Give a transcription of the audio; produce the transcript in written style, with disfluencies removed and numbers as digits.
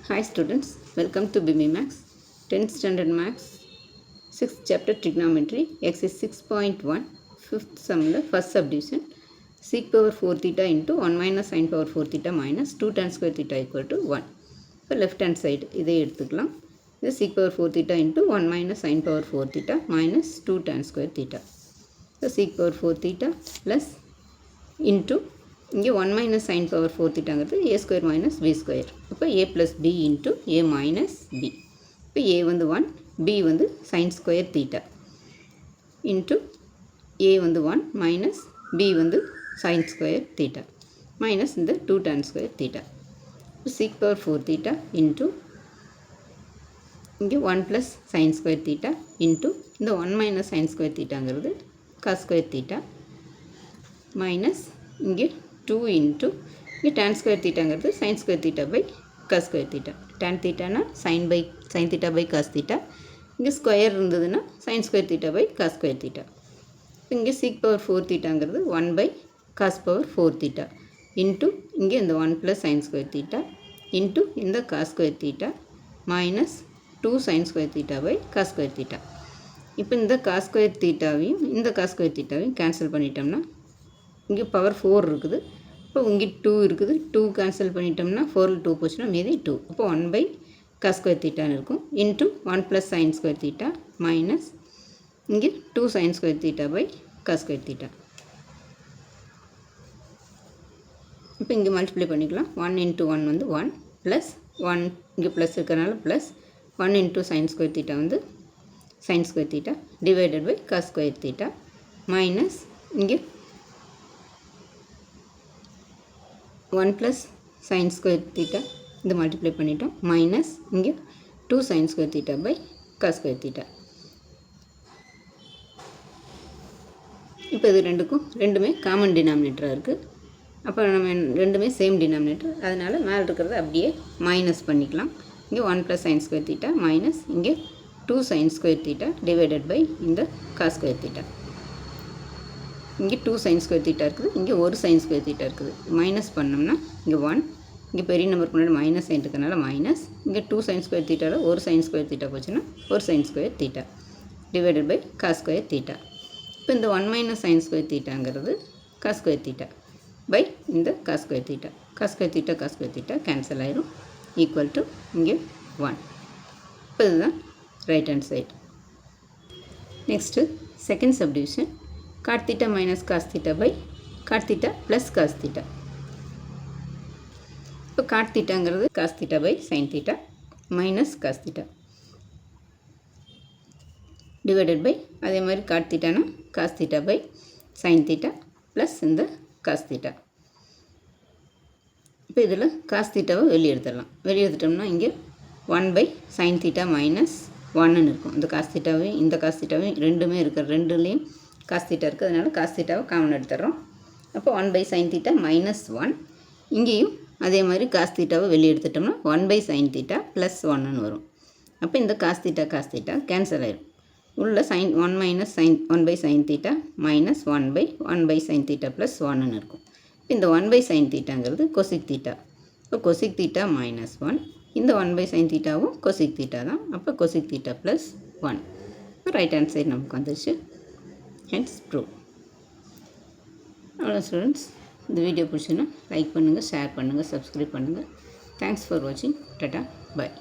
Hi students, welcome to BIMI Max, 10th Standard Max, 6th Chapter Trigonometry, Exercise 6.1, 5th sum, first subdivision, sec power 4 theta into 1 minus sin power 4 theta minus 2 tan square theta equal to 1. இப்போ left hand side இதை எடுத்துக்கலாம். இது sec power 4 theta into 1 minus sin power 4 theta minus 2 tan square theta. So sec power 4 theta plus into இங்கே 1 minus sin power 4 thetaங்கிறது a square minus b square. அப்போ a plus b into a minus b. இப்போ a வந்து 1, b வந்து sin square theta into a வந்து 1 minus b வந்து sin square theta minus இந்த 2 tan square theta. sec power 4 theta into இங்கே 1 plus sin square theta into இந்த 1 minus sin square thetaங்கிறது cos square theta minus இங்கே 2 into இங்கே tan square thetaங்கிறது sin square theta by cos square theta. tan theta னா sin theta by cos theta. இங்கே square இருந்ததுன்னா sin square theta by cos square theta. இங்கே sec power 4 thetaங்கிறது 1 by cos power 4 theta into இங்கே இந்த 1 plus sin square theta into இந்த cos square theta minus 2 sin square theta by cos square theta. இப்போ இந்த cos square thetaவையும் இந்த cos square thetaவையும் cancel பண்ணிட்டோம்னா இங்கே power 4 இருக்குது. இப்போ இங்கே 2 இருக்குது. 2 கேன்சல் பண்ணிட்டோம்னா 4ல் 2 போச்சுன்னா மீதி 2. அப்போ 1 பை cos square thetaன்னு இருக்கும் into 1 plus sin square theta minus இங்கே 2 sin square theta by cos square theta. இப்போ இங்கே மல்டிப்ளை பண்ணிக்கலாம். 1 இன்ட்டு 1 வந்து 1 ப்ளஸ் 1 இங்கே ப்ளஸ் இருக்கிறனால plus 1 into sin square theta வந்து sin square theta divided by cos square theta minus இங்கே 1 plus sin square theta இந்த மல்டிப்ளை பண்ணிட்டோம் மைனஸ் இங்கே 2 sin square theta by cos square theta. இப்போ இது ரெண்டுமே காமன் டினாமினேட்டராக இருக்குது. அப்போ நம்ம ரெண்டுமே சேம் டினாமினேட்டர், அதனால் மேலே இருக்கிறத அப்படியே மைனஸ் பண்ணிக்கலாம். இங்கே 1 plus sin square theta minus இங்கே 2 sin square theta divided by இந்த cos square theta. இங்கே 2 sin square theta இருக்குது, இங்கே ஒரு sin square theta இருக்குது. மைனஸ் பண்ணோம்னா இங்கே 1, இங்கே பெரிய நம்பருக்கு முன்னாடி மைனஸ் சைன் இருக்கிறனால மைனஸ், இங்கே 2 sin square thetaவில் ஒரு sin square theta போச்சுன்னா ஒரு sin square theta divided by cos square theta. இப்போ இந்த 1 minus sin square thetaங்கிறது cos square theta பை இந்த cos square theta. cos square theta cancel ஆயிரும் ஈக்குவல் டு இங்கே 1. இப்போ இதுதான் right hand side. Next second subdivision cot theta minus cos theta by cot theta plus cos theta. இப்போ cot thetaங்கிறது cos theta by sin theta minus cos theta divided by அதே மாதிரி cot thetaனா cos theta by sin theta plus இந்த cos theta. இப்போ இதில் cos thetaவை வெளியே எடுத்துட்டோம்னா இங்கே 1 by sin theta minus 1ன்னு இருக்கும். இந்த cos thetaவையும் இந்த cos thetaவையும் ரெண்டுமே இருக்கிற ரெண்டுலேயும் cos theta இருக்குது, அதனால் cos thetaவை காமன் எடுத்துடுறோம். அப்போ 1 by sin theta மைனஸ் 1. இங்கேயும் அதே மாதிரி cos thetaவை வெளியே எடுத்துட்டோம்னா 1 by sin theta ப்ளஸ் 1ன்னு வரும். அப்போ இந்த cos theta கேன்சல் ஆயிடும். உள்ள sin 1 minus sin 1 by sin theta minus 1 by sin theta plus 1ன்னு இருக்கும். இப்போ இந்த 1 by sin thetaங்கிறது cosec theta. இப்போ cosec theta மைனஸ் 1, இந்த 1 by sin thetaவும் cosec theta தான். அப்போ cosec theta ப்ளஸ் 1. இப்போ ரைட் ஹேண்ட் சைடு நமக்கு வந்துச்சு. Hence prove. அவ்வளோ ஸ்டூடெண்ட்ஸ், இந்த வீடியோ பிடிச்சுன்னா லைக் பண்ணுங்கள், ஷேர் பண்ணுங்கள், சப்ஸ்கிரைப் பண்ணுங்கள். தேங்க்ஸ் ஃபார் வாட்சிங். டாடா, பாய்.